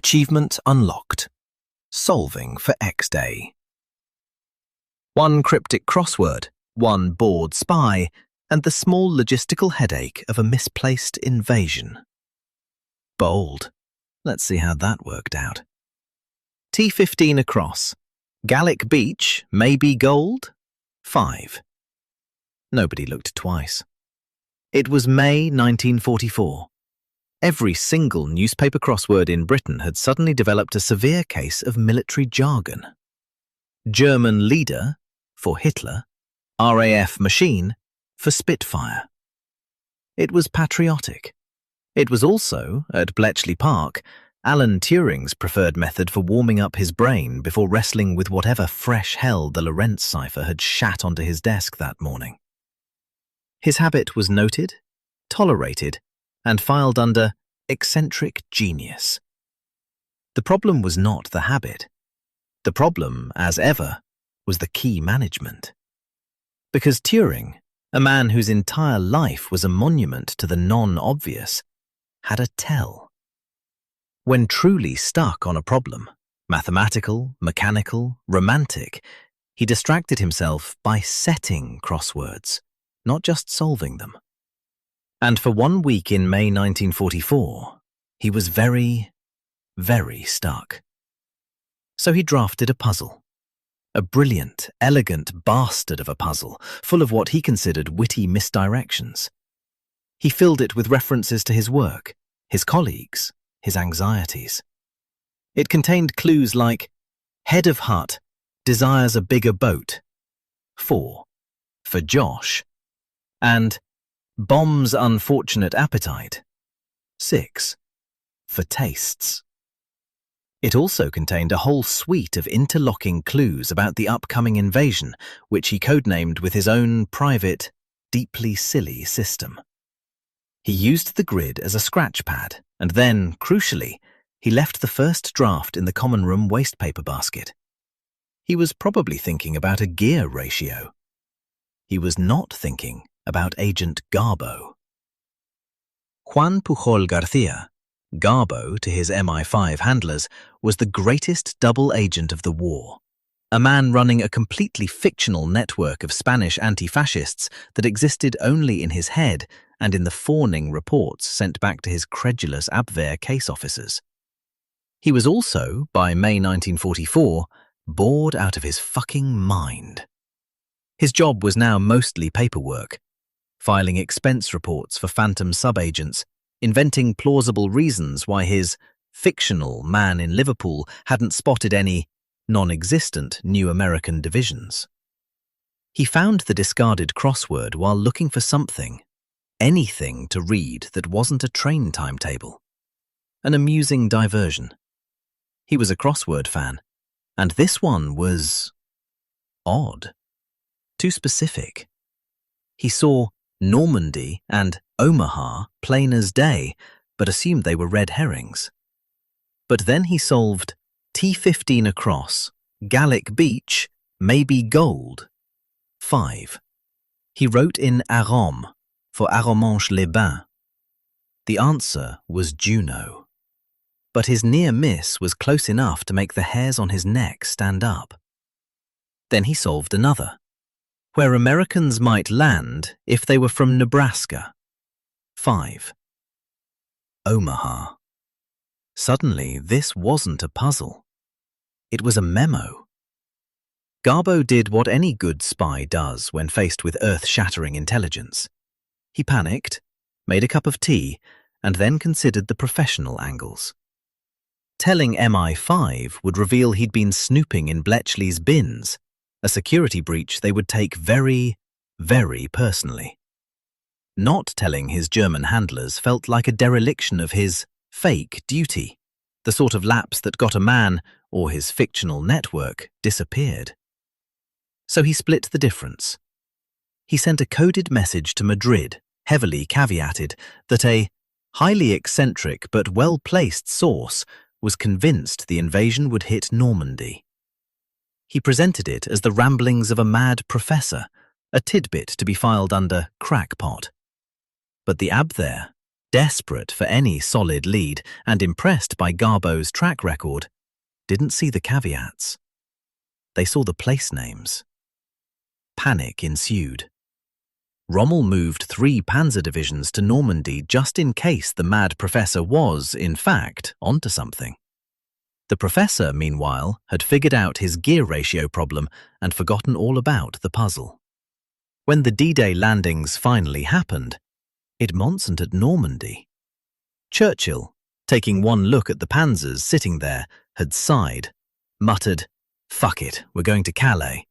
Achievement unlocked. Solving for X Day. One cryptic crossword, one bored spy, and the small logistical headache of a misplaced invasion. Bold. Let's see how that worked out. T15 across. Gallic Beach, maybe gold? 5. Nobody looked twice. It was May 1944. Every single newspaper crossword in Britain had suddenly developed a severe case of military jargon. German leader for Hitler, RAF machine for Spitfire. It was patriotic. It was also, at Bletchley Park, Alan Turing's preferred method for warming up his brain before wrestling with whatever fresh hell the Lorentz cipher had shat onto his desk that morning. His habit was noted, tolerated, and filed under eccentric genius. The problem was not the habit. The problem, as ever, was the key management. Because Turing, a man whose entire life was a monument to the non-obvious, had a tell. When truly stuck on a problem, mathematical, mechanical, romantic, he distracted himself by setting crosswords, not just solving them. And for 1 week in May 1944, he was very, very stuck. So he drafted a puzzle. A brilliant, elegant bastard of a puzzle, full of what he considered witty misdirections. He filled it with references to his work, his colleagues, his anxieties. It contained clues like, head of hut, desires a bigger boat. 4. For Josh. And bomb's unfortunate appetite. 6. For tastes. It also contained a whole suite of interlocking clues about the upcoming invasion, which he codenamed with his own private, deeply silly system. He used the grid as a scratch pad, and then, crucially, he left the first draft in the common room wastepaper basket. He was probably thinking about a gear ratio. He was not thinking about Agent Garbo. Juan Pujol Garcia, Garbo to his MI5 handlers, was the greatest double agent of the war, a man running a completely fictional network of Spanish anti-fascists that existed only in his head and in the fawning reports sent back to his credulous Abwehr case officers. He was also, by May 1944, bored out of his fucking mind. His job was now mostly paperwork, filing expense reports for phantom sub-agents, inventing plausible reasons why his fictional man in Liverpool hadn't spotted any non-existent new American divisions. He found the discarded crossword while looking for something, anything to read that wasn't a train timetable. An amusing diversion. He was a crossword fan, and this one was odd. Too specific. He saw Normandy and Omaha plain as day, but assumed they were red herrings. But then he solved T15 across, Gallic Beach, maybe gold. 5. He wrote in Arôme for Arromanches-les-Bains. The answer was Juno. But his near miss was close enough to make the hairs on his neck stand up. Then he solved another, where Americans might land if they were from Nebraska. 5. Omaha. Suddenly, this wasn't a puzzle. It was a memo. Garbo did what any good spy does when faced with earth-shattering intelligence. He panicked, made a cup of tea, and then considered the professional angles. Telling MI5 would reveal he'd been snooping in Bletchley's bins, a security breach they would take very, very personally. Not telling his German handlers felt like a dereliction of his fake duty, the sort of lapse that got a man, or his fictional network, disappeared. So he split the difference. He sent a coded message to Madrid, heavily caveated, that a highly eccentric but well-placed source was convinced the invasion would hit Normandy. He presented it as the ramblings of a mad professor, a tidbit to be filed under crackpot. But the Abwehr desperate for any solid lead and impressed by Garbo's track record, didn't see the caveats. They saw the place names. Panic ensued. Rommel moved 3 panzer divisions to Normandy just in case the mad professor was, in fact, onto something. The professor, meanwhile, had figured out his gear ratio problem and forgotten all about the puzzle. When the D-Day landings finally happened, it Monsant at Normandy. Churchill, taking one look at the panzers sitting there, had sighed, muttered, "Fuck it, we're going to Calais,"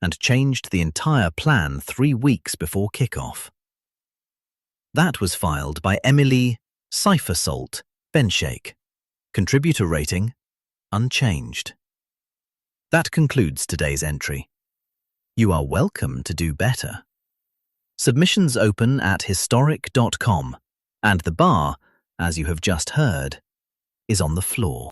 and changed the entire plan 3 weeks before kickoff. That was filed by Emily Cyphersalt Benshake. Contributor rating, unchanged. That concludes today's entry. You are welcome to do better. Submissions open at historic.com, and the bar, as you have just heard, is on the floor.